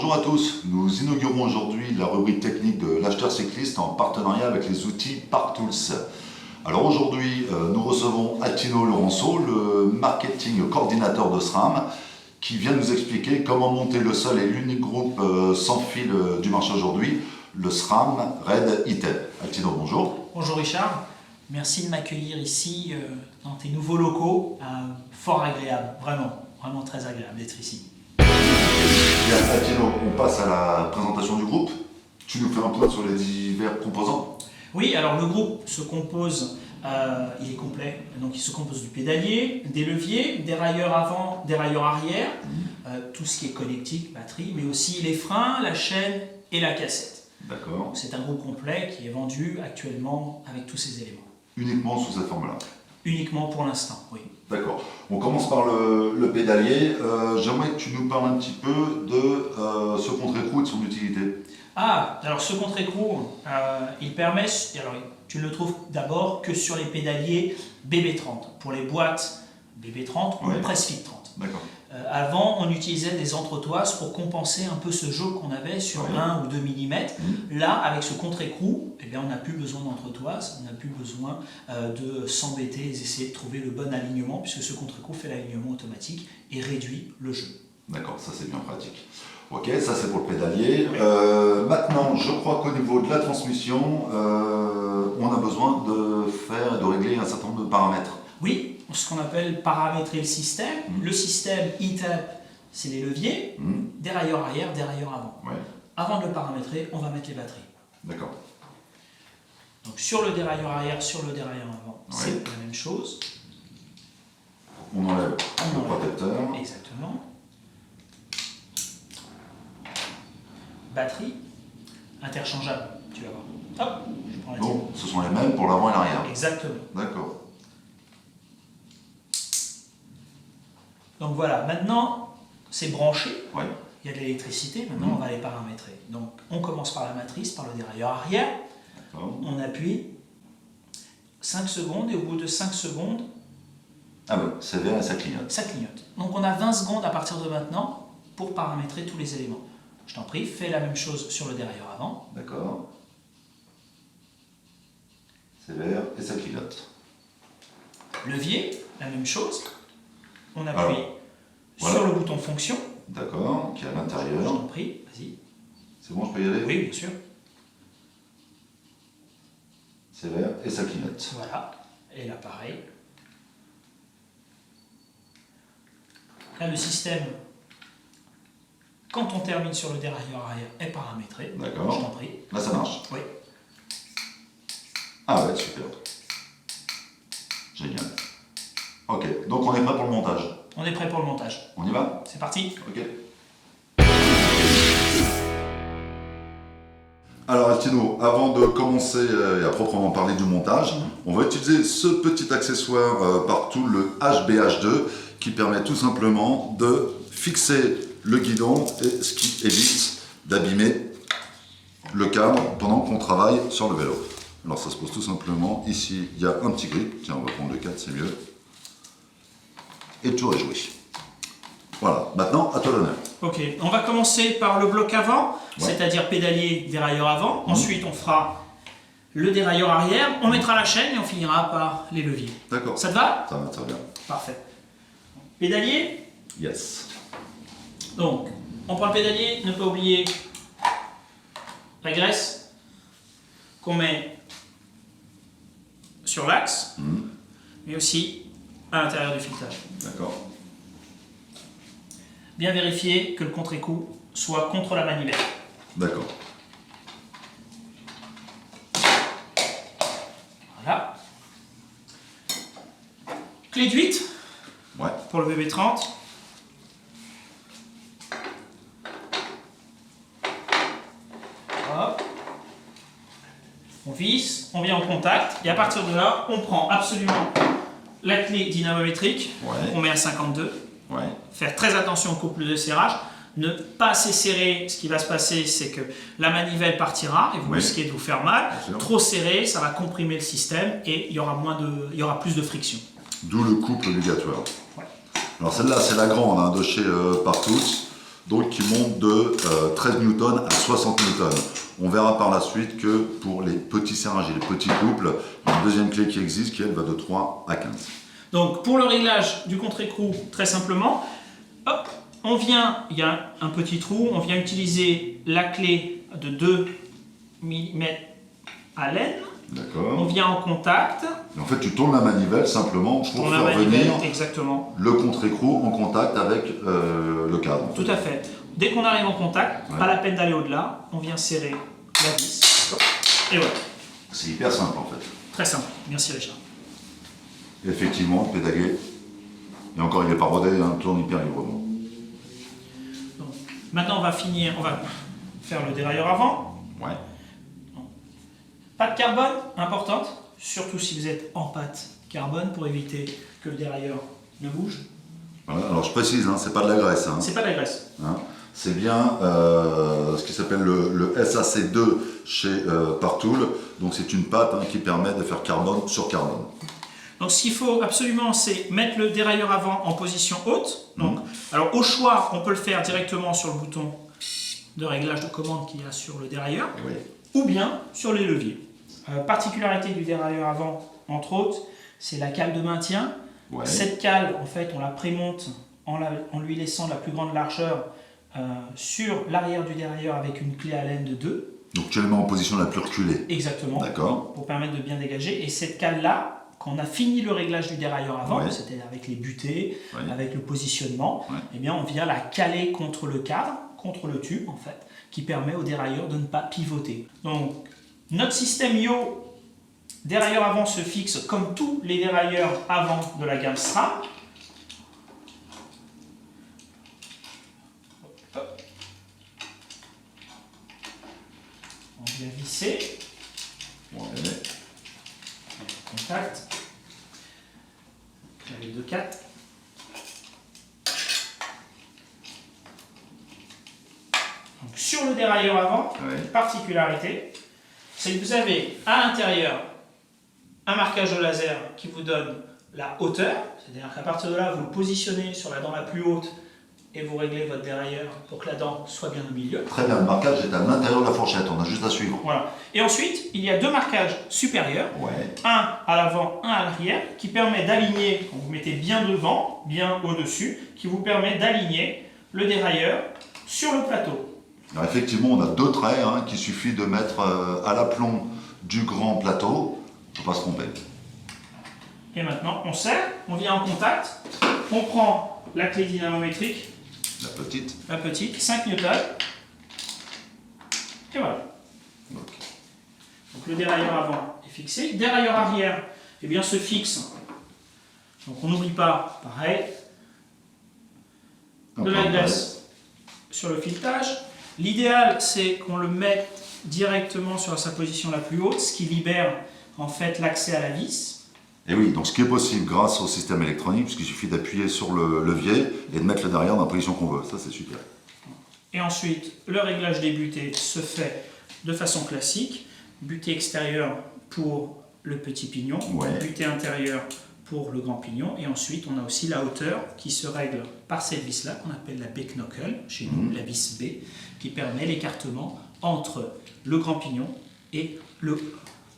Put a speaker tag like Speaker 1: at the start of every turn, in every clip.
Speaker 1: Bonjour à tous, nous inaugurons aujourd'hui la rubrique technique de l'acheteur cycliste en partenariat avec les outils PartTools. Alors aujourd'hui, nous recevons Attino Laurenceau, le marketing coordinateur de SRAM, qui vient nous expliquer comment monter le seul et l'unique groupe sans fil du marché aujourd'hui, le SRAM Red ITEP. Attino, bonjour.
Speaker 2: Bonjour Richard, merci de m'accueillir ici dans tes nouveaux locaux, fort agréable, vraiment très agréable d'être ici.
Speaker 1: Bien, Attino, on passe à la présentation du groupe. Tu nous fais un point sur les divers composants?
Speaker 2: Oui, alors le groupe se compose, il est complet, donc il se compose du pédalier, des leviers, des railleurs avant, des railleurs arrière, tout ce qui est connectique, batterie, mais aussi les freins, la chaîne et la cassette.
Speaker 1: D'accord.
Speaker 2: C'est un groupe complet qui est vendu actuellement avec tous ces éléments.
Speaker 1: Uniquement sous cette forme-là?
Speaker 2: Uniquement pour l'instant, oui.
Speaker 1: D'accord. On commence par le pédalier. J'aimerais que tu nous parles un petit peu de ce contre-écrou et de son utilité.
Speaker 2: Ah, alors ce contre-écrou, il permet, alors tu ne le trouves d'abord que sur les pédaliers BB30, pour les boîtes BB30 ou Pressfit 30.
Speaker 1: D'accord.
Speaker 2: Avant, on utilisait des entretoises pour compenser un peu ce jeu qu'on avait sur 1 ou 2 mm. Là, avec ce contre-écrou, eh bien, on n'a plus besoin d'entretoise, on n'a plus besoin de s'embêter et d'essayer de trouver le bon alignement, puisque ce contre-écrou fait l'alignement automatique et réduit le jeu. D'accord,
Speaker 1: ça c'est bien pratique. Ok, ça c'est pour le pédalier. Maintenant, je crois qu'au niveau de la transmission, on a besoin de régler un certain nombre de paramètres.
Speaker 2: Oui, ce qu'on appelle paramétrer le système. Le système ITEP, c'est les leviers, des railleurs arrière, des railleurs avant. Avant de le paramétrer, on va mettre les batteries.
Speaker 1: D'accord.
Speaker 2: Donc sur le dérailleur arrière, sur le dérailleur avant, c'est la même chose.
Speaker 1: On enlève le protecteur.
Speaker 2: Exactement. Batterie, interchangeable, tu vas voir. Hop, je prends la tienne.
Speaker 1: Donc, ce sont les mêmes pour l'avant et l'arrière.
Speaker 2: Exactement.
Speaker 1: D'accord.
Speaker 2: Donc voilà, maintenant, c'est branché.
Speaker 1: Ouais.
Speaker 2: Il y a de l'électricité, maintenant on va les paramétrer. Donc on commence par la matrice, par le dérailleur arrière. On appuie 5 secondes et au bout de 5 secondes...
Speaker 1: Ah oui, c'est vert et ça clignote.
Speaker 2: Ça clignote. Donc on a 20 secondes à partir de maintenant pour paramétrer tous les éléments. Je t'en prie, fais la même chose sur le dérailleur avant.
Speaker 1: D'accord. C'est vert et ça clignote.
Speaker 2: Levier, la même chose. On appuie sur le bouton fonction.
Speaker 1: D'accord, qui est à l'intérieur.
Speaker 2: Je t'en prie, vas-y.
Speaker 1: C'est bon, je peux y aller?
Speaker 2: Oui, bien sûr.
Speaker 1: C'est vert et ça clignote.
Speaker 2: Voilà, et là pareil. Là, le système, quand on termine sur le dérailleur arrière, est paramétré.
Speaker 1: D'accord.
Speaker 2: Je t'en prie.
Speaker 1: Là, ça marche?
Speaker 2: Oui.
Speaker 1: Ah ouais, super. Génial. Ok, donc on est prêt pour le montage?
Speaker 2: On est prêt pour le montage.
Speaker 1: On y va?
Speaker 2: C'est parti.
Speaker 1: Ok. Alors Attino, avant de commencer et à proprement parler du montage, on va utiliser ce petit accessoire partout, le HBH2, qui permet tout simplement de fixer le guidon et ce qui évite d'abîmer le cadre pendant qu'on travaille sur le vélo. Alors ça se pose tout simplement, ici il y a un petit grip, tiens on va prendre le 4, c'est mieux. Et le tour est joué. Voilà, maintenant à toi l'honneur.
Speaker 2: Ok, on va commencer par le bloc avant, c'est-à-dire pédalier, dérailleur avant. Ensuite on fera le dérailleur arrière, on mettra la chaîne et on finira par les leviers.
Speaker 1: D'accord.
Speaker 2: Ça te va?
Speaker 1: Ça va, ça va bien.
Speaker 2: Parfait. Pédalier.
Speaker 1: Yes.
Speaker 2: Donc, on prend le pédalier, ne pas oublier la graisse qu'on met sur l'axe, mais aussi à l'intérieur du filetage.
Speaker 1: D'accord.
Speaker 2: Bien vérifier que le contre-écrou soit contre la manivelle.
Speaker 1: D'accord.
Speaker 2: Voilà. Clé de 8 pour le BB30. Hop. On visse, on vient en contact et à partir de là, on prend absolument la clé dynamométrique, on met à 52. Faire très attention au couple de serrage. Ne pas assez serrer, ce qui va se passer, c'est que la manivelle partira et vous risquez de vous faire mal. Trop serré, ça va comprimer le système et il y aura plus de friction.
Speaker 1: D'où le couple obligatoire. Alors celle-là, c'est la grande de chez PartTools. donc qui monte de 13 newtons à 60 newtons. On verra par la suite que pour les petits serrages et les petits couples, il y a une deuxième clé qui existe qui elle va de 3 à 15.
Speaker 2: Donc pour le réglage du contre-écrou, très simplement, hop, il y a un petit trou, on vient utiliser la clé de 2 mm à laine.
Speaker 1: D'accord.
Speaker 2: On vient en contact.
Speaker 1: Et en fait, tu tournes la manivelle simplement pour faire venir
Speaker 2: exactement
Speaker 1: le contre-écrou en contact avec le cadre.
Speaker 2: Tout à fait. Dès qu'on arrive en contact, pas la peine d'aller au-delà, on vient serrer la vis. Et voilà.
Speaker 1: C'est hyper simple en fait.
Speaker 2: Très simple. Merci Richard.
Speaker 1: Et effectivement, pédaguer. Et encore, il n'est pas rodé, hein, tourne hyper librement.
Speaker 2: Donc, maintenant, on va faire le dérailleur avant.
Speaker 1: Ouais.
Speaker 2: Pâte carbone, importante, surtout si vous êtes en pâte carbone pour éviter que le dérailleur ne bouge.
Speaker 1: Voilà, alors je précise, hein, c'est pas de la graisse. Hein.
Speaker 2: C'est pas de la graisse.
Speaker 1: Hein, c'est bien ce qui s'appelle le SAC2 chez Partool. Donc c'est une pâte qui permet de faire carbone sur carbone.
Speaker 2: Donc ce qu'il faut absolument, c'est mettre le dérailleur avant en position haute. Donc, alors au choix, on peut le faire directement sur le bouton de réglage de commande qu'il y a sur le dérailleur, ou bien sur les leviers. Particularité du dérailleur avant, entre autres, c'est la cale de maintien. Cette cale, en fait, on la prémonte en lui laissant la plus grande largeur sur l'arrière du dérailleur avec une clé à laine de 2.
Speaker 1: Donc tu les mets en position la plus reculée.
Speaker 2: Exactement.
Speaker 1: D'accord.
Speaker 2: Pour permettre de bien dégager. Et cette cale-là, quand on a fini le réglage du dérailleur avant, c'est-à-dire avec les butées, avec le positionnement, eh bien on vient la caler contre le cadre, contre le tube en fait, qui permet au dérailleur de ne pas pivoter. Donc notre système Yo dérailleur avant se fixe comme tous les dérailleurs avant de la gamme SRAM. On vient visser. Contact. Avec 2 4. Donc sur le dérailleur avant, particularité, c'est que vous avez à l'intérieur un marquage de laser qui vous donne la hauteur, c'est-à-dire qu'à partir de là, vous le positionnez sur la dent la plus haute et vous réglez votre dérailleur pour que la dent soit bien au milieu.
Speaker 1: Très bien, le marquage est à l'intérieur de la fourchette, on a juste à suivre.
Speaker 2: Voilà. Et ensuite, il y a 2 marquages supérieurs, un à l'avant, un à l'arrière, qui permet d'aligner, quand vous mettez bien devant, bien au-dessus, qui vous permet d'aligner le dérailleur sur le plateau.
Speaker 1: Alors effectivement, on a 2 traits qu'il suffit de mettre à l'aplomb du grand plateau, il ne faut pas se tromper.
Speaker 2: Et maintenant, on serre, on vient en contact, on prend la clé dynamométrique, la petite, 5 newtons, et voilà. Donc le dérailleur avant est fixé, le dérailleur arrière se fixe, donc on n'oublie pas, pareil, de la graisse sur le filetage. L'idéal, c'est qu'on le mette directement sur sa position la plus haute, ce qui libère en fait l'accès à la vis.
Speaker 1: Et oui, donc ce qui est possible grâce au système électronique, puisqu'il suffit d'appuyer sur le levier et de mettre le derrière dans la position qu'on veut. Ça, c'est super.
Speaker 2: Et ensuite, le réglage des butées se fait de façon classique. Butée extérieure pour le petit pignon, butée intérieure pour le grand pignon. Et ensuite, on a aussi la hauteur qui se règle par cette vis-là, qu'on appelle la B-knuckle, chez nous, la vis B, qui permet l'écartement entre le grand pignon et le...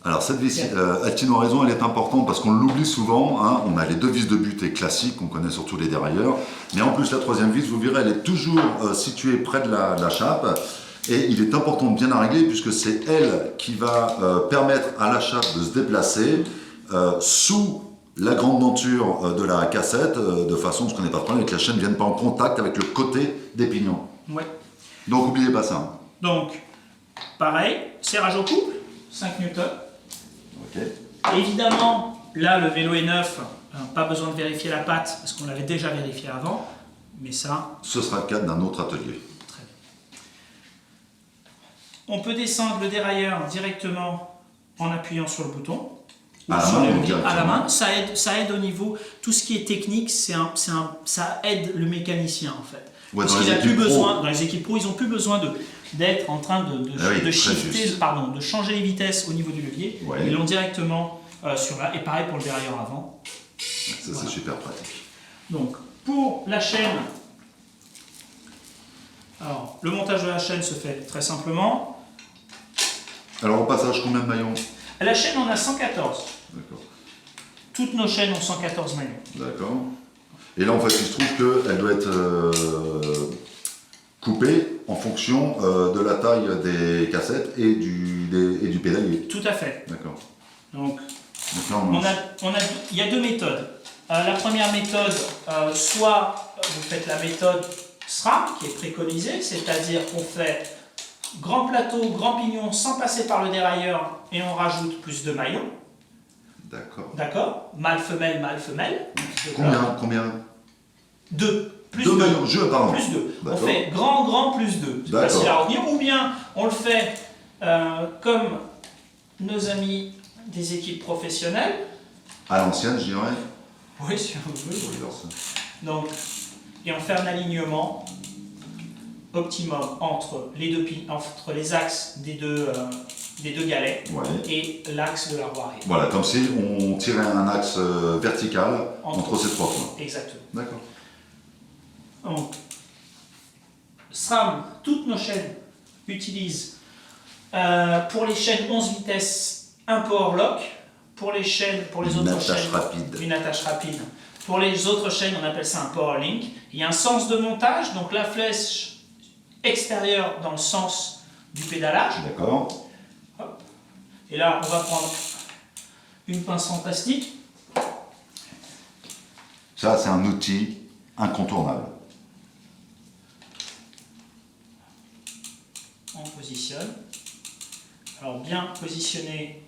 Speaker 1: Alors cette vis, Altino a raison, elle est importante parce qu'on l'oublie souvent. On a les 2 vis de butée classiques qu'on connaît sur tous les dérailleurs. Mais en plus, la 3e vis, vous verrez, elle est toujours située près de la chape. Et il est important de bien la régler puisque c'est elle qui va permettre à la chape de se déplacer sous la grande denture de la cassette de façon à ce qu'on n'ait pas de problème et que la chaîne ne vienne pas en contact avec le côté des pignons. Donc n'oubliez pas ça.
Speaker 2: Donc, pareil, serrage au couple, 5 newtons. Évidemment, là le vélo est neuf, pas besoin de vérifier la pâte parce qu'on l'avait déjà vérifié avant, mais ça...
Speaker 1: Ce sera le cas d'un autre atelier.
Speaker 2: Très bien. On peut descendre le dérailleur directement en appuyant sur le bouton. À la main, ça aide au niveau, tout ce qui est technique, ça aide le mécanicien en fait. Parce qu'il n'a plus besoin, dans les équipes pro, ils n'ont plus besoin d'être en train de shifter, de changer les vitesses au niveau du levier. Ils l'ont directement sur là. Et pareil pour le dérailleur avant.
Speaker 1: Ça, c'est super pratique.
Speaker 2: Donc, pour la chaîne, Alors, le montage de la chaîne se fait très simplement.
Speaker 1: Alors au passage, combien de maillons?
Speaker 2: La chaîne, on a 114.
Speaker 1: D'accord.
Speaker 2: Toutes nos chaînes ont 114 maillons.
Speaker 1: D'accord. Et là, en fait, il se trouve qu'elle doit être coupée en fonction de la taille des cassettes et du pédalier.
Speaker 2: Tout à fait.
Speaker 1: D'accord.
Speaker 2: Donc,
Speaker 1: Donc là,
Speaker 2: il y a deux méthodes. La première méthode, soit vous faites la méthode SRAM, qui est préconisée, c'est-à-dire qu'on fait grand plateau, grand pignon, sans passer par le dérailleur, et on rajoute plus de maillons.
Speaker 1: D'accord.
Speaker 2: D'accord. Mâle, femelle, mâle, femelle.
Speaker 1: Combien?
Speaker 2: Deux. Plus
Speaker 1: deux
Speaker 2: deux.
Speaker 1: maillons, pardon.
Speaker 2: Plus deux. On
Speaker 1: D'accord.
Speaker 2: fait grand, grand, plus deux. C'est
Speaker 1: D'accord.
Speaker 2: facile à retenir. Ou bien on le fait comme nos amis des équipes professionnelles.
Speaker 1: À l'ancienne, je dirais.
Speaker 2: Oui, si on veut.
Speaker 1: Pour les versions.
Speaker 2: Donc, et on fait un alignement optimum entre les axes des deux galets
Speaker 1: Ouais.
Speaker 2: et l'axe de la roue arrière.
Speaker 1: Voilà, comme si on tirait un axe vertical entre ces trois points.
Speaker 2: Exactement.
Speaker 1: D'accord.
Speaker 2: Donc, SRAM, toutes nos chaînes utilisent pour les chaînes 11 vitesses un power lock, pour les autres chaînes
Speaker 1: rapide.
Speaker 2: Une attache rapide. Pour les autres chaînes, on appelle ça un power link. Il y a un sens de montage, donc la flèche extérieure dans le sens du pédalage.
Speaker 1: D'accord.
Speaker 2: Hop. Et là, on va prendre une pince en plastique.
Speaker 1: Ça, c'est un outil incontournable.
Speaker 2: On positionne. Alors, bien positionner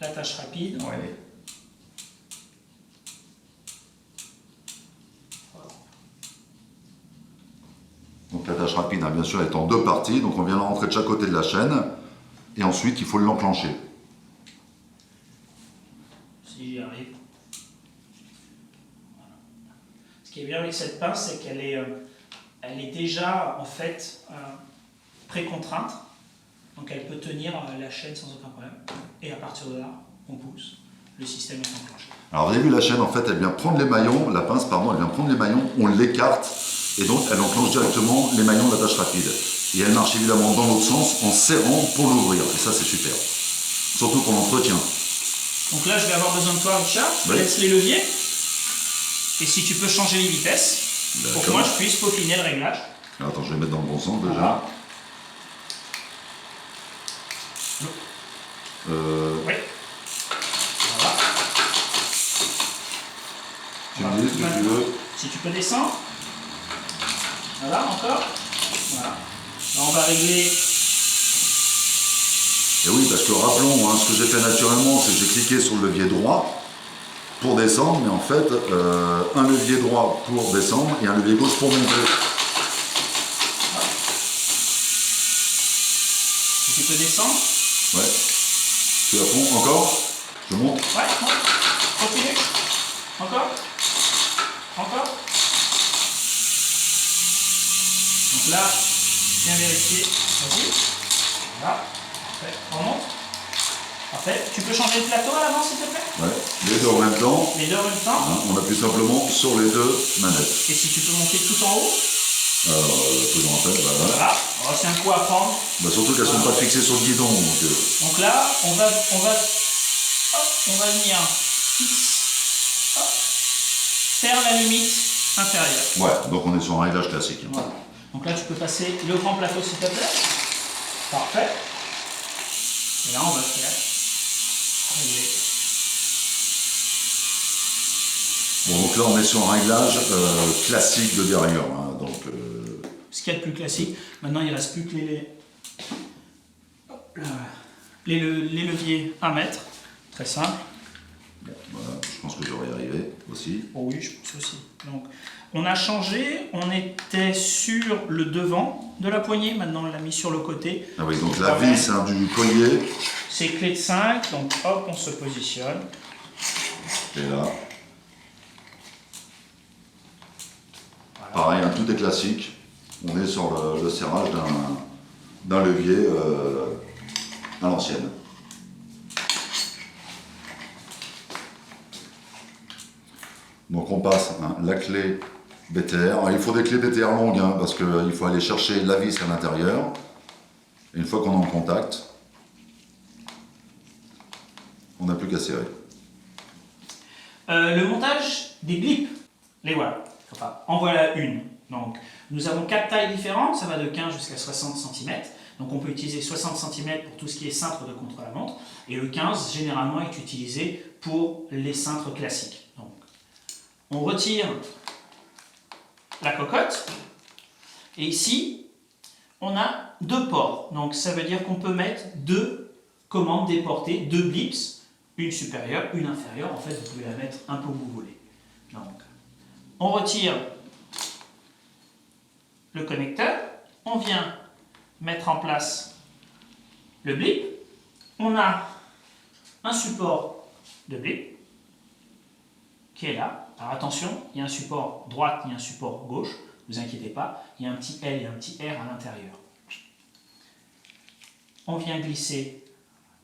Speaker 2: l'attache rapide.
Speaker 1: Ouais. Donc l'attache rapide, hein, bien sûr, est en deux parties. Donc on vient la rentrer de chaque côté de la chaîne. Et ensuite, il faut l'enclencher.
Speaker 2: Si j'y arrive. Voilà. Ce qui est bien avec cette pince, c'est qu'elle est déjà en fait pré-contrainte. Donc elle peut tenir la chaîne sans aucun problème. Et à partir de là, on pousse. Le système est enclenché.
Speaker 1: Alors vous avez vu, la chaîne, en fait, elle vient prendre les maillons. La pince, pardon, elle vient prendre les maillons. On l'écarte. Et donc, elle enclenche directement les maillons de l'attache rapide. Et elle marche évidemment dans l'autre sens en serrant pour l'ouvrir. Et ça, c'est super. Surtout pour l'entretien.
Speaker 2: Donc là, je vais avoir besoin de toi, Richard. Je te laisse les leviers. Et si tu peux changer les vitesses, pour que moi, je puisse peaufiner le réglage.
Speaker 1: Alors, attends, je vais mettre dans le bon sens déjà.
Speaker 2: Voilà. Oui. Voilà.
Speaker 1: Tu me dis ce que tu veux.
Speaker 2: Si tu peux descendre. Voilà, encore. Voilà. Là, on va régler.
Speaker 1: Et oui, parce que rappelons, hein, ce que j'ai fait naturellement, c'est que j'ai cliqué sur le levier droit pour descendre, mais en fait, un levier droit pour descendre et un levier gauche pour monter.
Speaker 2: Si tu peux descendre.
Speaker 1: Ouais. Tu es à fond, encore? Je monte?
Speaker 2: Ouais, continue. Encore. Encore. Donc là, bien vérifier. Vas-y. Voilà. Parfait. On remonte. Parfait. Tu peux changer le plateau à l'avant, s'il te plaît?
Speaker 1: Ouais. Les deux en même temps.
Speaker 2: Les deux en même temps.
Speaker 1: Hein, on appuie simplement sur les deux manettes.
Speaker 2: Et si tu peux monter tout en haut?
Speaker 1: Faisons un peu, voilà.
Speaker 2: Voilà. Alors, c'est un coup à prendre.
Speaker 1: Bah, surtout qu'elles ne sont pas fixées sur le guidon.
Speaker 2: Donc là, on va venir faire la limite inférieure.
Speaker 1: Ouais, donc on est sur un réglage classique.
Speaker 2: Voilà. Donc là, tu peux passer le grand plateau, s'il te plaît. Parfait. Et là, on va faire régler.
Speaker 1: Bon, donc là, on est sur un réglage classique de dérailleur. Hein, donc,
Speaker 2: Ce qu'il y a de plus classique. Maintenant, il ne reste plus que les leviers à mettre. Très simple.
Speaker 1: bon, voilà, je pense que je vais y arriver aussi.
Speaker 2: Oh oui, je pense aussi. Donc, on a changé. On était sur le devant de la poignée. Maintenant, on l'a mis sur le côté.
Speaker 1: Ah oui, donc la vis hein, du collier.
Speaker 2: C'est clé de 5. Donc, hop, on se positionne.
Speaker 1: Et là. Voilà. Pareil, hein, tout est classique. On est sur le serrage d'un levier à l'ancienne. Donc on passe hein, la clé BTR. Alors, il faut des clés BTR longues hein, parce qu'il faut aller chercher la vis à l'intérieur. Et une fois qu'on est en contact, on n'a plus qu'à serrer.
Speaker 2: Le montage des blips, les voilà. Enfin, en voilà une. Donc, nous avons 4 tailles différentes, ça va de 15 jusqu'à 60 cm. Donc, on peut utiliser 60 cm pour tout ce qui est cintre de contre-la-montre. Et le 15, généralement, est utilisé pour les cintres classiques. Donc, on retire la cocotte. Et ici, on a 2 ports. Donc, ça veut dire qu'on peut mettre 2 commandes déportées, 2 blips. Une supérieure, une inférieure. En fait, vous pouvez la mettre un peu où vous voulez. Donc, on retire le connecteur. On vient mettre en place le blip. On a un support de blip qui est là. Alors attention, il y a un support droite, il y a un support gauche. Ne vous inquiétez pas, il y a un petit L et un petit R à l'intérieur. On vient glisser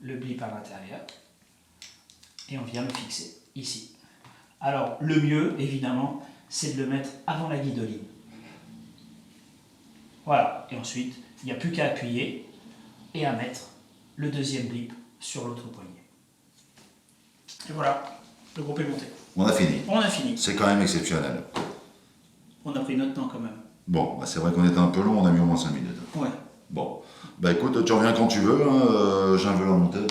Speaker 2: le blip à l'intérieur. Et on vient le fixer ici. Alors, le mieux, évidemment, c'est de le mettre avant la guidoline. Voilà. Et ensuite, il n'y a plus qu'à appuyer et à mettre le deuxième blip sur l'autre poignet. Et voilà, le groupe est monté.
Speaker 1: On a fini.
Speaker 2: On a fini.
Speaker 1: C'est quand même exceptionnel.
Speaker 2: On a pris notre temps quand même.
Speaker 1: Bon, bah c'est vrai qu'on était un peu long, on a mis au moins 5 minutes.
Speaker 2: Ouais.
Speaker 1: Bon, bah écoute, tu reviens quand tu veux, hein, j'ai un vélo à monter, donc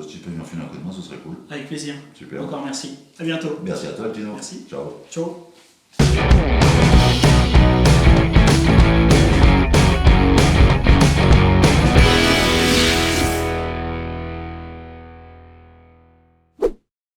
Speaker 1: si tu peux venir filer un coup de main, ce serait cool.
Speaker 2: Avec plaisir.
Speaker 1: Super.
Speaker 2: Encore merci. À bientôt.
Speaker 1: Merci à toi, Tino.
Speaker 2: Merci.
Speaker 1: Ciao.
Speaker 2: Ciao.